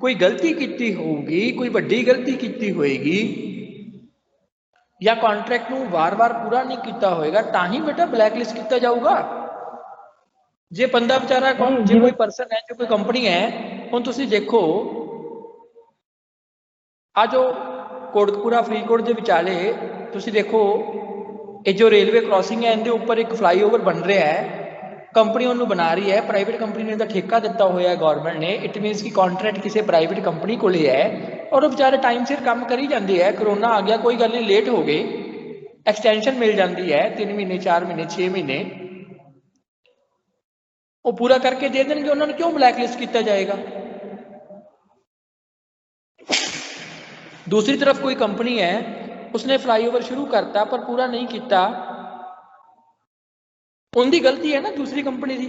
कोई गलती की होगी, कोई वड्डी गलती की होएगी या कॉन्ट्रैक्ट नूं वार-वार पूरा नहीं किया होएगा तां ही बेटा ब्लैकलिस्ट किया जाऊगा। जे बंदा बेचारा जे कोई परसन है, जो कोई कंपनी है, हुण तुसीं देखो आ जो कोटकपुरा फरीदकोट के विचाले तुसीं देखो ये जो रेलवे क्रॉसिंग है, इनके उपर एक फ्लाईओवर बन रहा है, कंपनी उन्होंने बना रही है, प्राइवेट कंपनी ने इसका ठेका दिता हुआ है गवर्नमेंट ने। इट मीनस कि कॉन्ट्रैक्ट किसी प्राइवेट कंपनी को है और वो बेचारे टाइम सिर काम करी जाते हैं। करोना आ गया, कोई गल नहीं, लेट हो गए, एक्सटेंशन मिल जाती है 3 महीने 4 महीने 6 महीने, वो पूरा करके दे देंगे। उन्होंने क्यों ब्लैकलिस्ट किया जाएगा? दूसरी तरफ कोई कंपनी है, उसने फ्लाईओवर शुरू करता पर पूरा नहीं किया, उनकी गलती है ना दूसरी कंपनी की।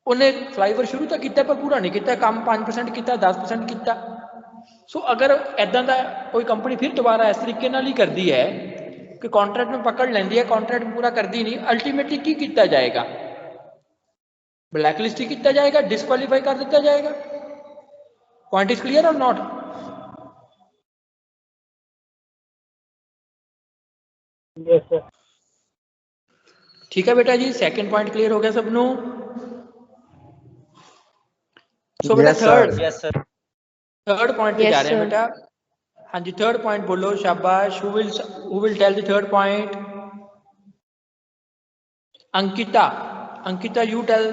उन्हें फ्लाईओवर शुरू तो किया पर पूरा नहीं किया, काम 5% किया, 10% किया। सो अगर इदा का कोई कंपनी फिर दोबारा इस तरीके ही करती है कि कॉन्ट्रैक्ट में पकड़ लेंदी है, कॉन्ट्रैक्ट पूरा करती नहीं, अल्टीमेटली की किया जाएगा? ब्लैकलिस्ट ही किया जाएगा, डिस्क्वालीफाई कर दिया जाएगा। पॉइंट इज क्लियर और नॉट? Yes sir. ठीक है बेटा जी, सेकंड पॉइंट क्लियर हो गया सबनों? सो बेटा थर्ड पॉइंट पे जा रहे हैं बेटा। हाँ जी, थर्ड पॉइंट बोलो, शाबाश। Who will tell the third point? Ankita, Ankita you tell.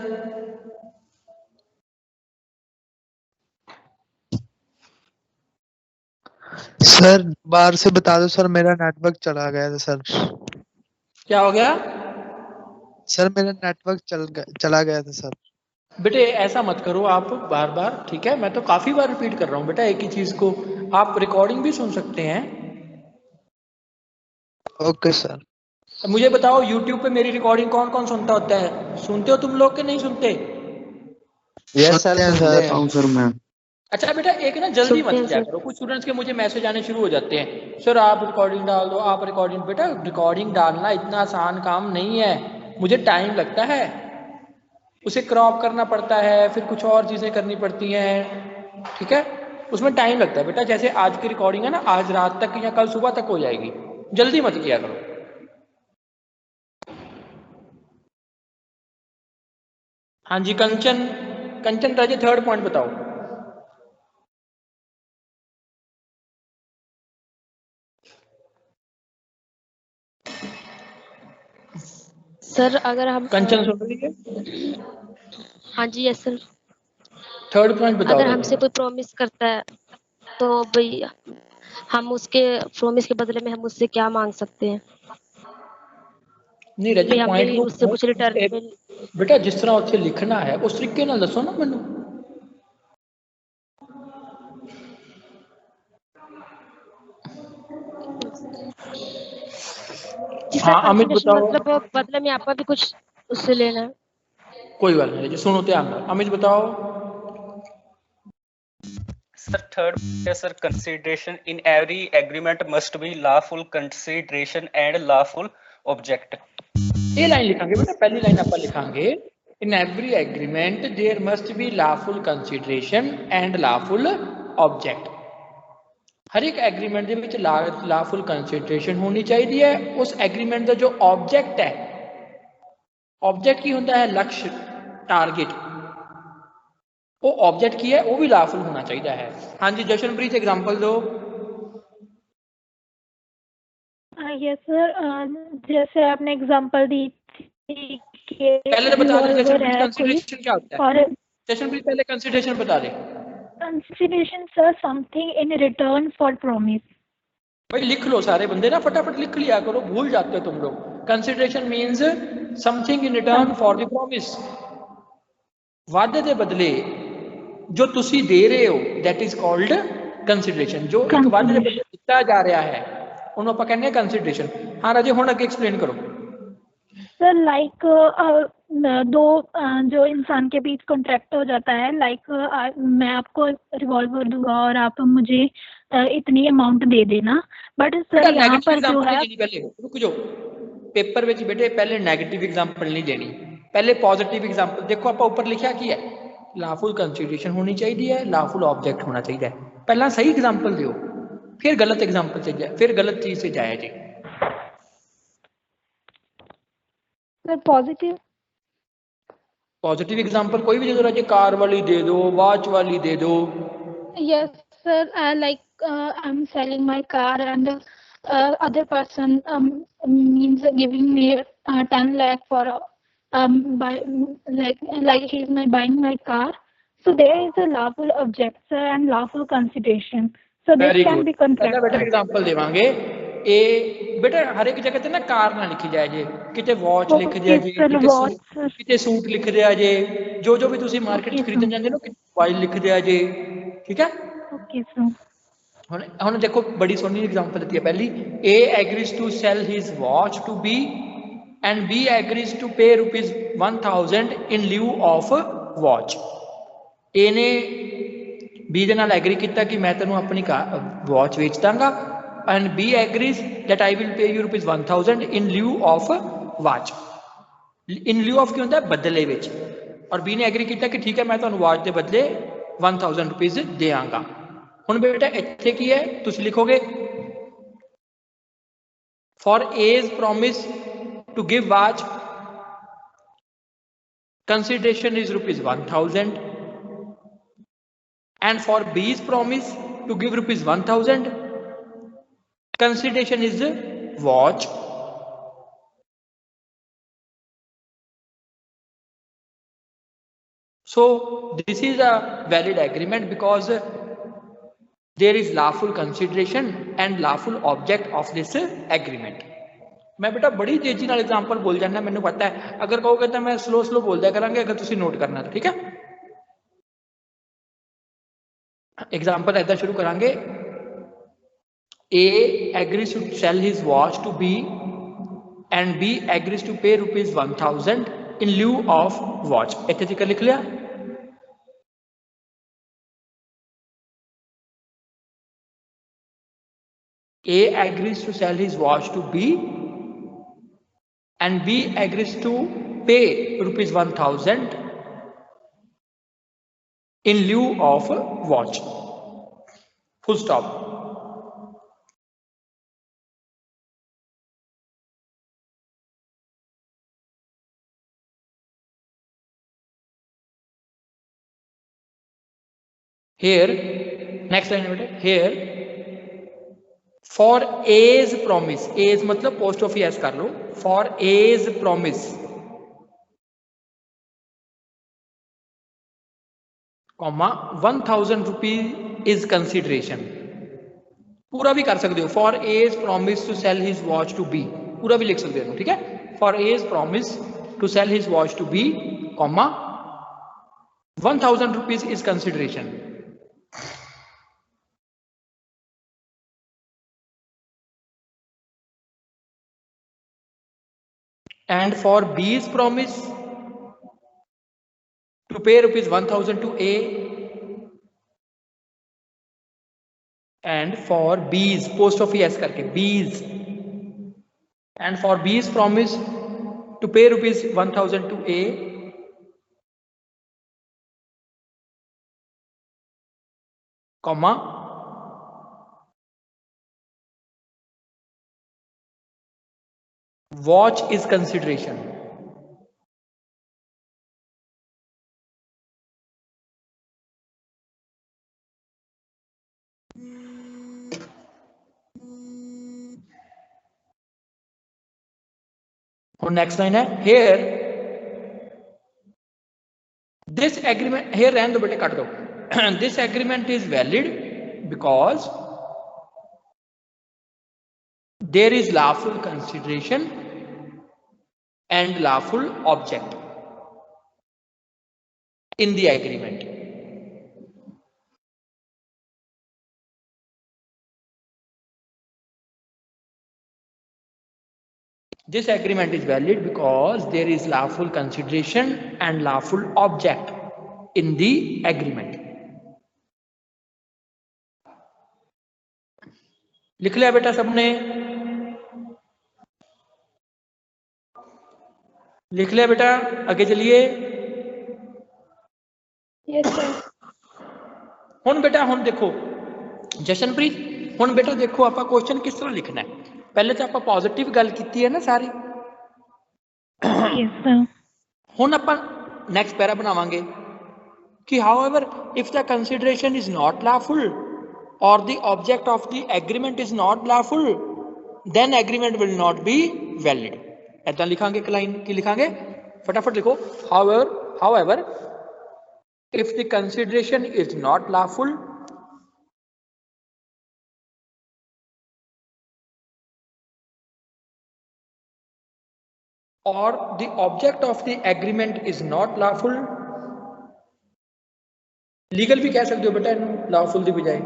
Sir बाहर से बता दो सर, मेरा नेटवर्क चला गया था सर। क्या हो गया? सर मेरा नेटवर्क चला गया था सर। बेटे ऐसा मत करो आप बार बार, ठीक है? मैं तो काफी बार रिपीट कर रहा हूँ बेटा एक ही चीज को। आप रिकॉर्डिंग भी सुन सकते हैं। Okay sir. मुझे बताओ, यूट्यूब पे मेरी रिकॉर्डिंग कौन कौन सुनता होता है? सुनते हो तुम लोग के नहीं सुनते? यस सर, सुनते हूं सर मैं। अच्छा बेटा, एक ना जल्दी मत किया करो। कुछ स्टूडेंट्स के मुझे मैसेज आने शुरू हो जाते हैं, सर आप रिकॉर्डिंग डाल दो, आप रिकॉर्डिंग। बेटा रिकॉर्डिंग डालना इतना आसान काम नहीं है, मुझे टाइम लगता है, उसे क्रॉप करना पड़ता है, फिर कुछ और चीज़ें करनी पड़ती हैं, ठीक है? उसमें टाइम लगता है बेटा। जैसे आज की रिकॉर्डिंग है ना, आज रात तक या कल सुबह तक हो जाएगी, जल्दी मत किया करो। हाँ जी, कंचन, कंचन राजे थर्ड पॉइंट बताओ। सर अगर हम कंचन सुन रही है? हाँ जी यस सर। थर्ड पॉइंट बताओ। अगर हमसे कोई प्रॉमिस करता है तो भाई हम उसके प्रॉमिस के बदले में हम उससे क्या मांग सकते हैं? नहीं रजी, पॉइंट को उससे कुछ रिटर्न में बेटा जिस तरह उत्थे लिखना है उस तरीके नाल दसो ना मैनू। हाँ अमित बताओ। मतलब बदले में आपका भी कुछ उससे लेना है? कोई बात नहीं, सुनो ध्यान नाल। अमित बताओ। Sir, third sir, consideration in every agreement must be lawful consideration and lawful object. ये लाइन लिखांगे बेटा, पहली लाइन आप लिखांगे, in every agreement there must be lawful consideration and lawful object. हर एक agreement they which lawful consideration होनी चाहिए है। उस एग्रीमेंट का जो ऑब्जेक्ट है, ऑब्जेक्ट की होता है लक्ष्य, टारगेट, वो ऑब्जेक्ट की है वो भी लॉफुल होना चाहिए है। हाँ जी जशनप्रीत एग्जांपल दो। यस सर, जैसे आपने एग्जांपल दी थी कि पहले तो बता दे जशनप्रीत कोई कंसीडरेशन क्या होता है। और जशनप्रीत पहले कंसीडरेशन बता दे। Consideration sir something in return for promise. भाई लिख लो सारे बंदे ना, फटाफट लिख लिया करो, भूल जाते हो तुम लोग। Consideration means something in return for the promise. वादे के बदले जो तुसी दे रहे हो दैट इज कॉल्ड कंसीडरेशन। जो एक वादे के बदले दिता जा रहा है उन्होंने आप कहने कंसीडरेशन। हाँ राजे हुण अगे एक्सप्लेन करो। सर लाइक दो जो इंसान के बीच कॉन्ट्रैक्ट हो जाता है, लाइक मैं आपको रिवॉल्वर दूंगा और आप मुझे इतनी अमाउंट दे देना, बट सर यहाँ पर जो है पहले रुक जाओ, पेपर में बेटे पहले नेगेटिव एग्जांपल नहीं देनी, पहले पॉजिटिव एग्जांपल। देखो आप ऊपर लिखा की है, ਲਾਫੁਲ ਕੰਸੀਡਰੇਸ਼ਨ ਹੋਣੀ ਚਾਹੀਦੀ ਹੈ, ਲਾਫੁਲ ऑब्जेक्ट ਹੋਣਾ ਚਾਹੀਦਾ ਹੈ। ਪਹਿਲਾਂ ਸਹੀ एग्जांपल ਦਿਓ, फिर गलत एग्जाम्पल से फिर गलत चीज से जाया जी। Sir positive. पॉजिटिव एग्जाम्पल कोई भी दे दो राजे, कार वाली दे दो, वॉच वाली दे दो। Yes, sir. Like I'm selling my car and other person means giving me 10 lakh for buy like he's my buying my car. So there is a lawful object, sir, and lawful consideration. So this Very can good. be contracted. बेटा example देवांगे ए बेटा हर एक जगह ते ना car ना लिखी जाए जे, किते वॉच लिख दिया जे, किते सूट लिख दिया जे, जो भी तुसी मार्केट च खरीदन जांदे हो मोबाइल लिख दिया जे, ठीक है। Okay, sir. ਹੁਣ देखो बड़ी सोहनी एग्जाम्पल दी है पहली, A agrees to sell his watch to B and B agrees to pay ₹1000 in लिeu ऑफ वॉच। ए ने बी ਦੇ ਨਾਲ एग्री किया कि मैं तेन अपनी वॉच वेच दांगा and B agrees that I will pay you ₹1000 in लिeu ऑफ वॉच। इन लिeu ऑफ की होता है बदले विच, और बी ने एग्री किया कि ठीक है मैं तुहानू वॉच के बदले ₹1000 देंगा। हुण बेटा इत्थे की है, तुसीं लिखोगे for as promise to give watch consideration is ₹1000 and for B's promise to give ₹1000 consideration is watch। So this is a valid agreement because there is lawful consideration and lawful object of this agreement। मैं बेटा बड़ी तेजी नाल example बोल जाना, मैंने पता है, अगर कहोगे तो मैं स्लो स्लो बोल दिया करांगे अगर तुसी नोट करना तो, ठीक है। एग्जाम्पल ऐसा शुरू करांगे, A agrees to sell his watch to B and B agrees to pay ₹1000 in लिeu ऑफ वॉच। इतने तक लिख लिया। A agrees to sell his watch to B and B agrees to pay ₹1000 in lieu of watch, full stop। here next line बेटे, here for A's promise, A's मतलब post office एस कर लो, for A's promise comma ₹1000 is consideration. पूरा भी कर सकते हो, for as promise to sell his watch to B, पूरा भी लिख सकते हो, ठीक है। For as promise to sell his watch to B comma ₹1000 is consideration. And for B's promise to pay ₹1000 to A and for B's post office S करके B's and for B's promise to pay ₹1000 to A comma watch is consideration। और next line है, here this agreement, here रहने दो बेटे, काट दो। this agreement is valid because there is lawful consideration and lawful object in the agreement। This agreement is valid because there is lawful consideration and lawful object in the agreement। लिख लिया बेटा सबने? लिख लिया बेटा? आगे चलिए। Yes sir. ਹੁਣ ਬੇਟਾ ਹੁਣ ਦੇਖੋ ਜਸ਼ਨਪ੍ਰੀਤ, ਹੁਣ ਬੇਟਾ ਦੇਖੋ ਆਪਾਂ ਕੁਐਸਚਨ ਕਿਸ ਤਰ੍ਹਾਂ ਲਿਖਣਾ ਹੈ। ਪਹਿਲੇ ਤਾਂ ਆਪਾਂ ਪੋਜ਼ਿਟਿਵ ਗੱਲ ਕੀਤੀ ਹੈ ਨਾ ਸਾਰੀ। Yes sir. ਹੁਣ ਆਪਾਂ ਨੈਕਸਟ ਪੈਰਾ ਬਣਾਵਾਂਗੇ ਕਿ however if the consideration is not lawful or the object of the agreement is not lawful then agreement will not be valid। ਏਦਾਂ ਲਿਖਾਂਗੇ ਇੱਕ ਲਾਈਨ, ਕੀ ਲਿਖਾਂਗੇ ਫਟਾਫਟ ਲਿਖੋ। however if the consideration is not lawful or the object of the agreement is not lawful, legal भी कह सकते हो बेटा इन्हों lawful की बजाय,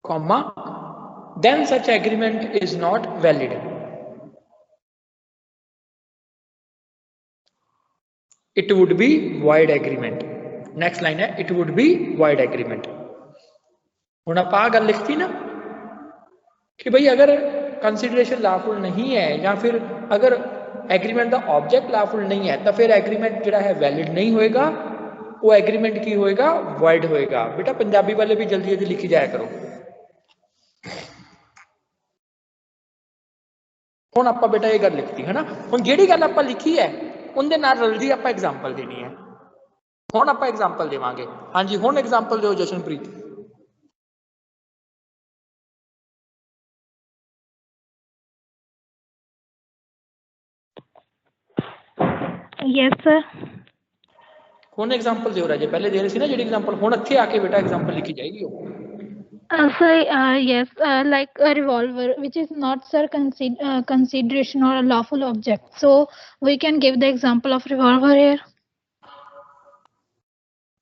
comma, then such agreement is not valid। It would be void agreement। next line है it would be void agreement। ਹੁਣ ਆਪਾਂ ਆ ਗੱਲ ਲਿਖਤੀ ਨਾ कि भाई अगर कंसिडरेशन लाफुल नहीं है या फिर अगर एग्रीमेंट का ऑब्जेक्ट लाफुल नहीं है तो फिर एग्रीमेंट जो है वैलिड नहीं होएगा, वो एग्रीमेंट की होएगा वॉइड होएगा। बेटा पंजाबी वाले भी जल्दी जल्दी लिखी जाया करो। ਹੁਣ ਆਪਾਂ बेटा ये गल लिखती है ना, ਹੁਣ ਜਿਹੜੀ ਗੱਲ ਆਪਾਂ ਲਿਖੀ ਹੈ ਉਹਦੇ ਨਾਲ ਰਲਦੀ ਆਪਾਂ ਐਗਜ਼ਾਮਪਲ ਦੇਣੀ ਹੈ। ਹੁਣ ਆਪਾਂ ਐਗਜ਼ਾਮਪਲ ਦੇਵਾਂਗੇ। ਹਾਂਜੀ ਹੁਣ ਐਗਜ਼ਾਮਪਲ ਦਿਓ ਜਸ਼ਨਪ੍ਰੀਤ। Yes sir. ਹੁਣ ਐਗਜ਼ਾਮਪਲ ਦਿਓ ਰਾਜੇ, ਪਹਿਲੇ ਦੇ ਰਹੇ ਸੀ ਨਾ ਜਿਹੜੀ ਐਗਜ਼ਾਮਪਲ, ਹੁਣ ਇੱਥੇ ਆ ਕੇ ਬੇਟਾ ਐਗਜ਼ਾਮਪਲ ਲਿਖੀ ਜਾਏਗੀ ਉਹ। Sir, yes, like a revolver, which is not, sir, consideration or a lawful object. So we can give the example of revolver here.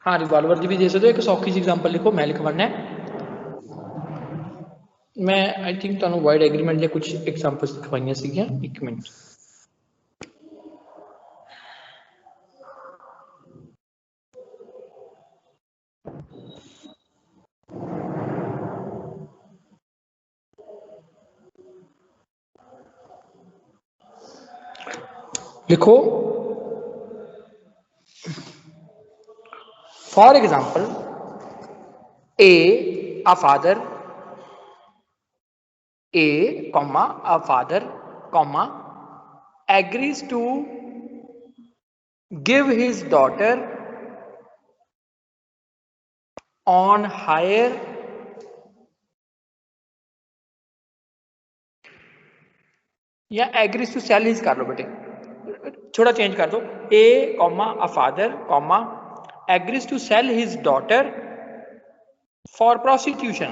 हाँ रिवॉल्वर की भी दे सकते हो। एक सौखी सी एग्जांपल लिखो, मैं लिखवाना है। मैं आई थिंक तुहानू वाइड एग्रीमेंट दे कुछ एग्जांपल्स लिखवाइयां सीगियां। एक मिनट लिखो। For example a father, a father, agrees to give his daughter on hire या agrees to sell his, कर लो बेटे थोड़ा चेंज कर दो, a father, agrees to sell his daughter for prostitution।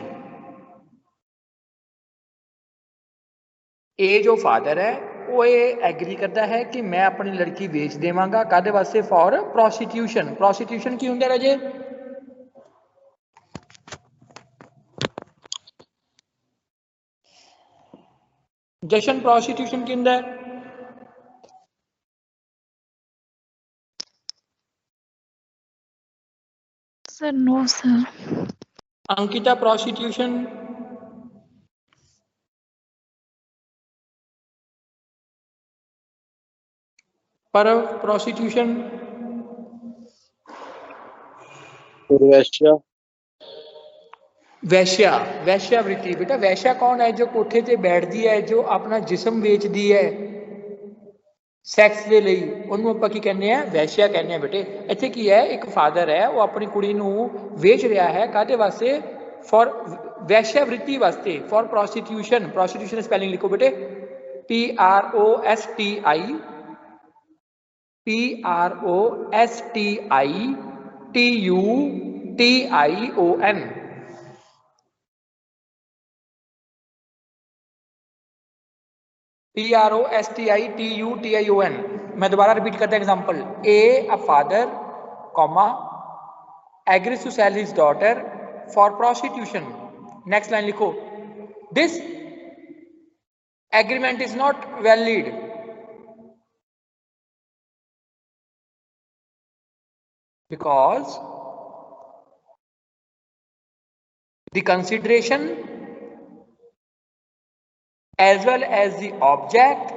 ए जो फादर है वो ये एग्री करता है कि मैं अपनी लड़की बेच देवांगा, कादे वास्ते? For prostitution. प्रोस्टिट्यूशन की होंगे राजे? जशन प्रोस्टिट्यूशन की होंगे? Sir, no, sir. Ankita prostitution? पर प्रोस्टिट्यूशन? वैश्या। वैश्या, वैश्यावृत्ति। बेटा वैश्या कौन है? जो कोठे ते बैठती है, जो अपना जिस्म बेचती है सैक्स के लिए, उन्होंने आपां की कहने हैं? वैश्या कहने हैं बेटे। इत्थे की है, एक फादर है वो अपनी कुड़ी नूं वेच रहा है, कादे वास्ते? फॉर वैश्यावृत्ति वास्ते, फॉर प्रोस्टिट्यूशन। प्रोस्टिट्यूशन स्पेलिंग लिखो बेटे, PROSTITUTION, PROSTITUTION। मैं दोबारा रिपीट करता हूं example. a father, agrees to sell his daughter for prostitution। Next line लिखो, this agreement is not valid because the consideration as well as the object